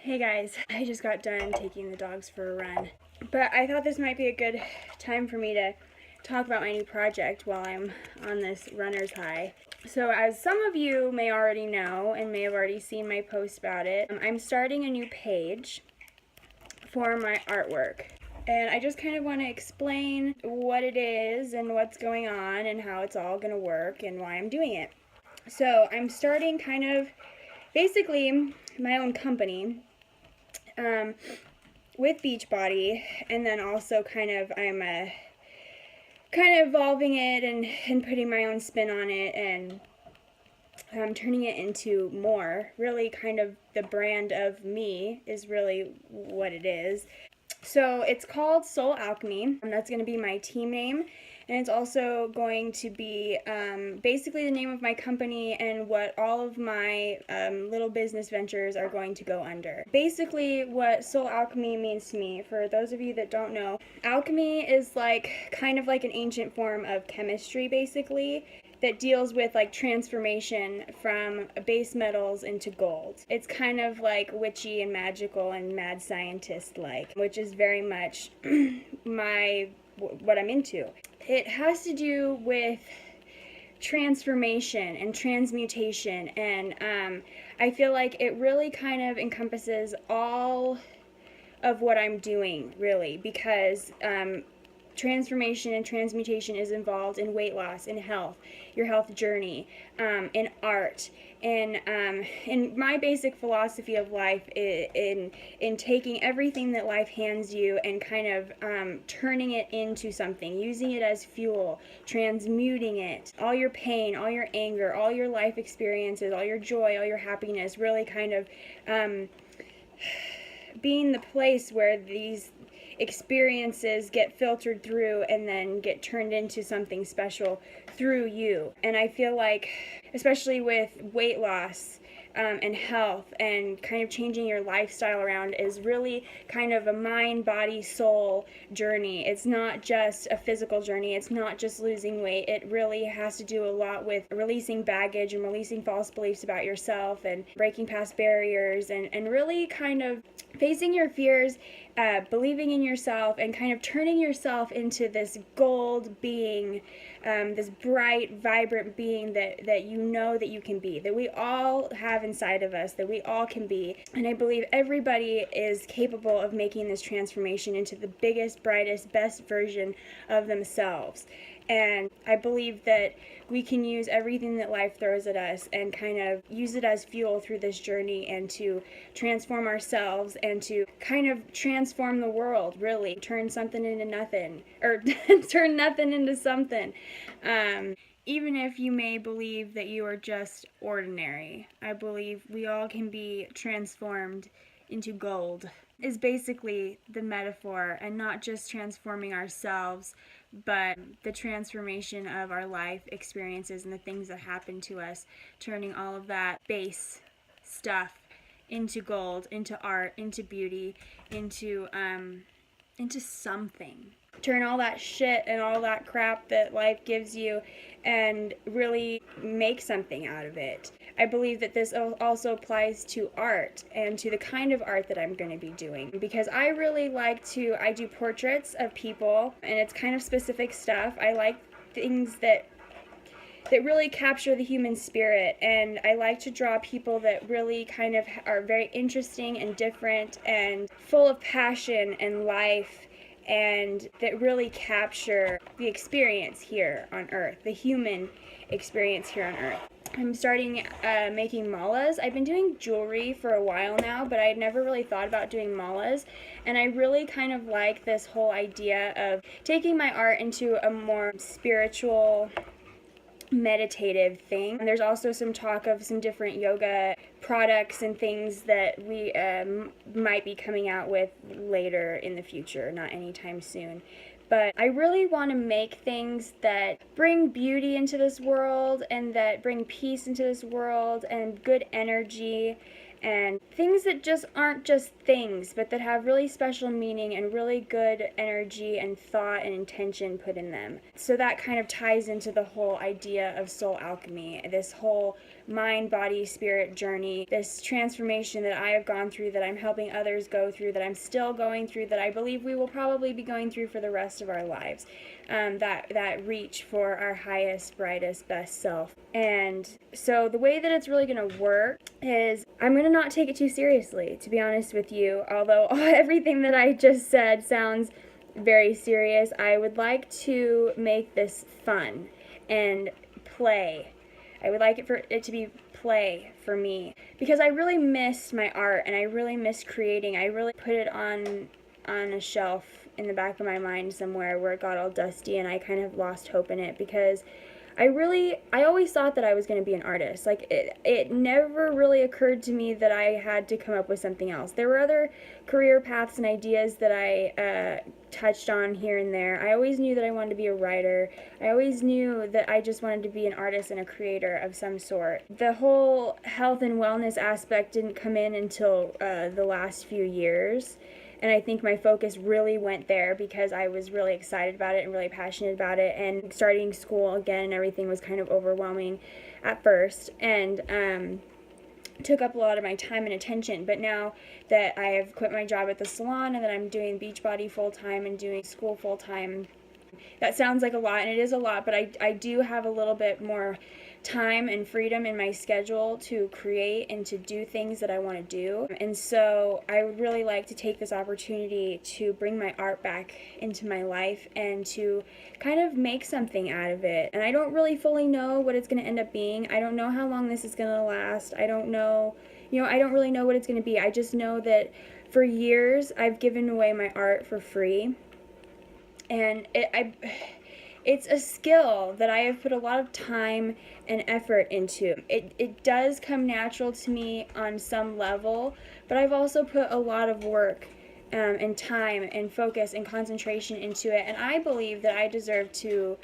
Hey guys, I just got done taking the dogs for a run, but I thought this might be a good time for me to talk about my new project while I'm on this runner's high. So as some of you may already know and may have already seen my post about it, I'm starting a new page for my artwork. And I just kind of want to explain what it is and what's going on and how it's all going to work and why I'm doing it. So I'm starting kind of basically my own company with Beachbody, and then also I'm kind of evolving it and putting my own spin on it and turning it into more. Really kind of the brand of me is really what it is. So it's called Soul Alchemy, and that's going to be my team name. And it's also going to be basically the name of my company and what all of my little business ventures are going to go under. Basically, what Soul Alchemy means to me, for those of you that don't know, alchemy is kind of like an ancient form of chemistry, basically, that deals with transformation from base metals into gold. It's kind of like witchy and magical and mad scientist which is very much what I'm into. It has to do with transformation and transmutation, and I feel like it really kind of encompasses all of what I'm doing, really, because transformation and transmutation is involved in weight loss, in health, your health journey, in art, in my basic philosophy of life, in taking everything that life hands you and kind of turning it into something, using it as fuel, transmuting it, all your pain, all your anger, all your life experiences, all your joy, all your happiness, really kind of being the place where these experiences get filtered through and then get turned into something special through you. And I feel like, especially with weight loss and health and kind of changing your lifestyle around, is really kind of a mind, body, soul journey. It's not just a physical journey. It's not just losing weight. It really has to do a lot with releasing baggage and releasing false beliefs about yourself and breaking past barriers and really kind of facing your fears, believing in yourself, and kind of turning yourself into this gold being, this bright, vibrant being that you know that you can be, that we all have inside of us, that we all can be. And I believe everybody is capable of making this transformation into the biggest, brightest, best version of themselves. And I believe that we can use everything that life throws at us and kind of use it as fuel through this journey and to transform ourselves and to kind of transform the world, really. Turn something into nothing, or turn nothing into something. Even if you may believe that you are just ordinary, I believe we all can be transformed into gold, is basically the metaphor, and not just transforming ourselves, but the transformation of our life experiences and the things that happen to us, turning all of that base stuff into gold, into art, into beauty, into something. Turn all that shit and all that crap that life gives you and really make something out of it. I believe that this also applies to art and to the kind of art that I'm going to be doing, because I really I do portraits of people, and it's kind of specific stuff. I like things that really capture the human spirit, and I like to draw people that really kind of are very interesting and different and full of passion and life, and that really capture the experience here on Earth, the human experience here on Earth. I'm starting making malas. I've been doing jewelry for a while now, but I had never really thought about doing malas, and I really kind of like this whole idea of taking my art into a more spiritual, meditative thing. And there's also some talk of some different yoga products and things that we might be coming out with later in the future, not anytime soon. But I really want to make things that bring beauty into this world and that bring peace into this world and good energy and things that just aren't just things, but that have really special meaning and really good energy and thought and intention put in them. So that kind of ties into the whole idea of soul alchemy, this whole mind, body, spirit journey, this transformation that I have gone through, that I'm helping others go through, that I'm still going through, that I believe we will probably be going through for the rest of our lives. That reach for our highest, brightest, best self. And so the way that it's really going to work is I'm going to not take it too seriously, to be honest with you. Although everything that I just said sounds very serious, I would like to make this fun and play. I would like it to be play for me, because I really missed my art and I really missed creating. I really put it on a shelf in the back of my mind somewhere where it got all dusty, and I kind of lost hope in it, because I always thought that I was going to be an artist. Like, it never really occurred to me that I had to come up with something else. There were other career paths and ideas that I touched on here and there. I always knew that I wanted to be a writer. I always knew that I just wanted to be an artist and a creator of some sort. The whole health and wellness aspect didn't come in until the last few years. And I think my focus really went there because I was really excited about it and really passionate about it. And starting school again and everything was kind of overwhelming at first, and took up a lot of my time and attention. But now that I have quit my job at the salon and that I'm doing Beachbody full-time and doing school full-time, that sounds like a lot, and it is a lot, but I do have a little bit more time and freedom in my schedule to create and to do things that I want to do. And so I would really like to take this opportunity to bring my art back into my life and to kind of make something out of it. And I don't really fully know what it's going to end up being. I don't know how long this is going to last. I don't know, I don't really know what it's going to be. I just know that for years I've given away my art for free. And it's a skill that I have put a lot of time and effort into. It does come natural to me on some level, but I've also put a lot of work and time and focus and concentration into it, and I believe that I deserve to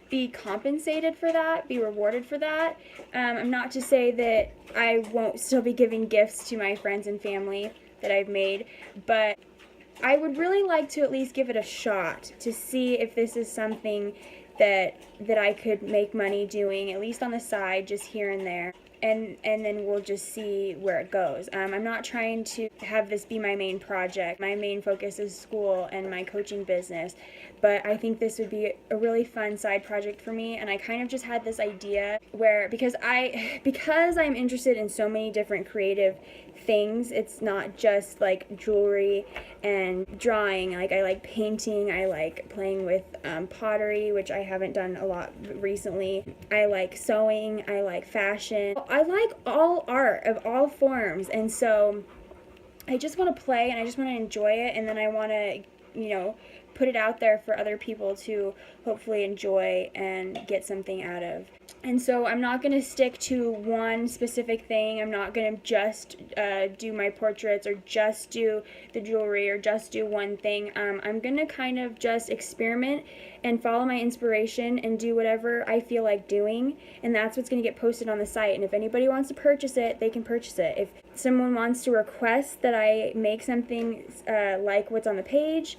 be compensated for that, be rewarded for that. Not to say that I won't still be giving gifts to my friends and family that I've made, but I would really like to at least give it a shot to see if this is something that I could make money doing, at least on the side, just here and there. And then we'll just see where it goes. I'm not trying to have this be my main project. My main focus is school and my coaching business. But I think this would be a really fun side project for me. And I kind of just had this idea where, because I'm interested in so many different creative things, it's not just like jewelry and drawing. Like, I like painting, I like playing with pottery, which I haven't done a lot recently. I like sewing, I like fashion. I like all art of all forms, and so I just want to play and I just want to enjoy it, and then I want to, put it out there for other people to hopefully enjoy and get something out of. And so I'm not going to stick to one specific thing. I'm not going to just do my portraits or just do the jewelry or just do one thing. I'm going to kind of just experiment and follow my inspiration and do whatever I feel like doing. And that's what's going to get posted on the site. And if anybody wants to purchase it, they can purchase it. If someone wants to request that I make something like what's on the page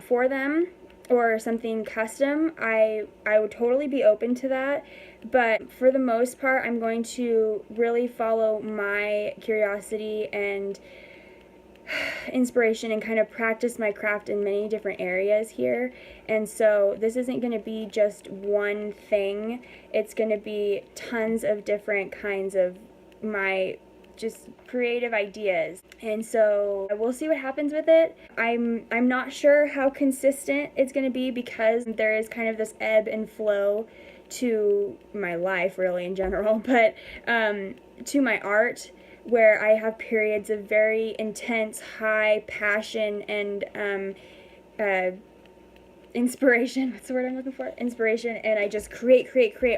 for them, or something custom, I would totally be open to that. But for the most part, I'm going to really follow my curiosity and inspiration and kind of practice my craft in many different areas here. And so this isn't going to be just one thing. It's going to be tons of different kinds of my just creative ideas. And so we'll see what happens with it. I'm not sure how consistent it's going to be, because there is kind of this ebb and flow to my life, really, in general, but to my art, where I have periods of very intense, high passion and inspiration. What's the word I'm looking for? Inspiration. And I just create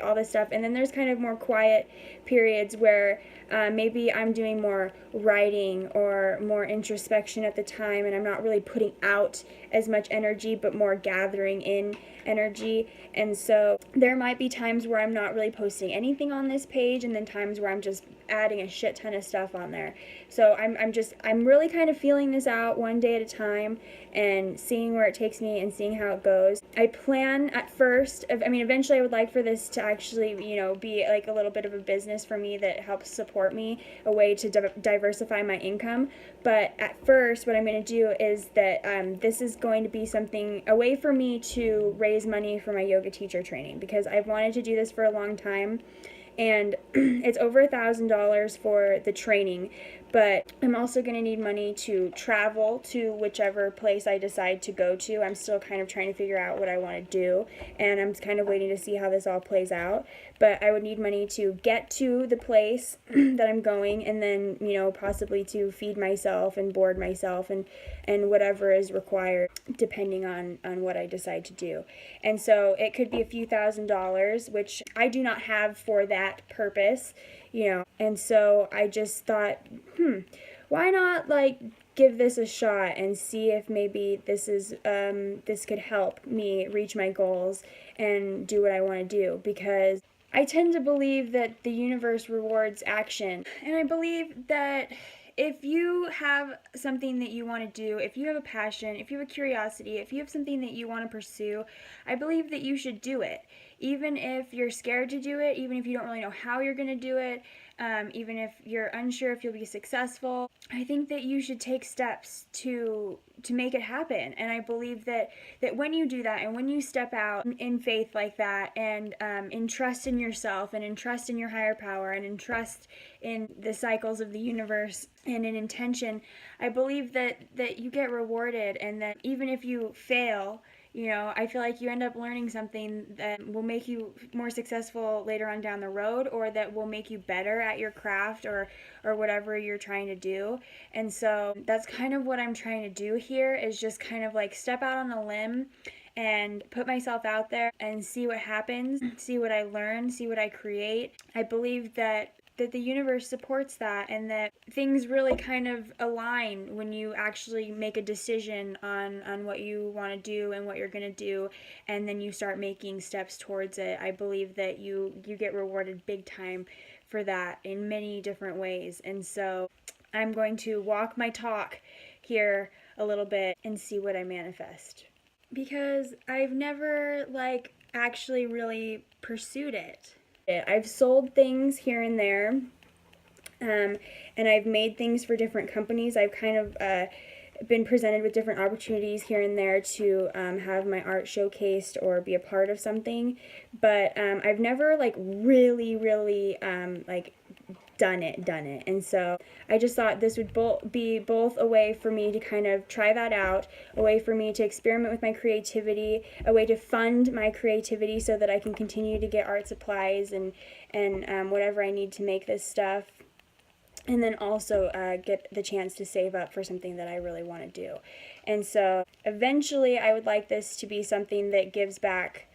all this stuff. And then there's kind of more quiet periods where maybe I'm doing more writing or more introspection at the time, and I'm not really putting out as much energy, but more gathering in energy. And so there might be times where I'm not really posting anything on this page, and then times where I'm just adding a shit ton of stuff on there. So I'm really kind of feeling this out one day at a time and seeing where it takes me and seeing how it goes. I plan at first, eventually I would like for this to actually, be like a little bit of a business for me that helps support me, a way to diversify my income. But at first, what I'm going to do is that this is going to be a way for me to raise money for my yoga teacher training, because I've wanted to do this for a long time. And it's over $1,000 for the training, but I'm also going to need money to travel to whichever place I decide to go to. I'm still kind of trying to figure out what I want to do, and I'm kind of waiting to see how this all plays out. But I would need money to get to the place that I'm going, and then, possibly to feed myself and board myself and whatever is required depending on what I decide to do. And so it could be a few $1,000s, which I do not have for that purpose, And so I just thought, why not give this a shot and see if maybe this could help me reach my goals and do what I want to do, because I tend to believe that the universe rewards action. And I believe that if you have something that you want to do, if you have a passion, if you have a curiosity, if you have something that you want to pursue, I believe that you should do it. Even if you're scared to do it, even if you don't really know how you're going to do it, even if you're unsure if you'll be successful, I think that you should take steps to make it happen. And I believe that when you do that, and when you step out in faith like that, and in trust in yourself, and in trust in your higher power, and in trust in the cycles of the universe, and in intention, I believe that you get rewarded, and that even if you fail, I feel like you end up learning something that will make you more successful later on down the road, or that will make you better at your craft or whatever you're trying to do. And so that's kind of what I'm trying to do here, is just kind of step out on a limb and put myself out there and see what happens, see what I learn, see what I create. I believe that the universe supports that, and that things really kind of align when you actually make a decision on what you want to do and what you're going to do, and then you start making steps towards it. I believe that you get rewarded big time for that in many different ways. And so I'm going to walk my talk here a little bit and see what I manifest, because I've never actually really pursued it. I've sold things here and there, and I've made things for different companies. I've kind of been presented with different opportunities here and there to have my art showcased or be a part of something, but I've never really done it. And so I just thought this would be both a way for me to kind of try that out, a way for me to experiment with my creativity, a way to fund my creativity so that I can continue to get art supplies and whatever I need to make this stuff, and then also get the chance to save up for something that I really want to do. And so eventually I would like this to be something that gives back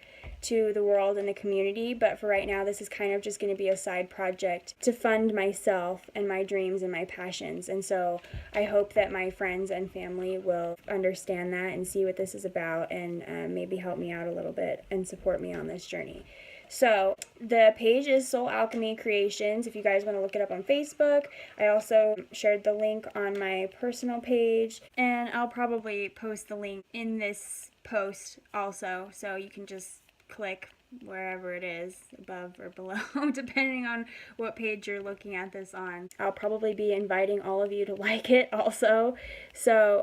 to the world and the community, but for right now this is kind of just going to be a side project to fund myself and my dreams and my passions. And so I hope that my friends and family will understand that and see what this is about, and maybe help me out a little bit and support me on this journey. So the page is Soul Alchemy Creations if you guys want to look it up on Facebook. I also shared the link on my personal page, and I'll probably post the link in this post also, so you can just click wherever it is, above or below, depending on what page you're looking at this on. I'll probably be inviting all of you to like it also. So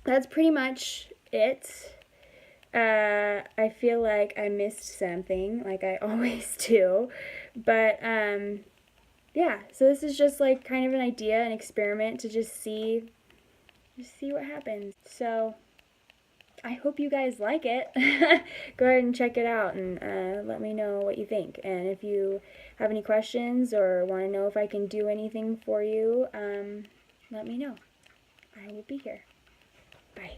that's pretty much it. I feel like I missed something, like I always do, but yeah, so this is just kind of an idea, an experiment to just see what happens. So I hope you guys like it. Go ahead and check it out, and let me know what you think. And if you have any questions or want to know if I can do anything for you, let me know. I will be here. Bye.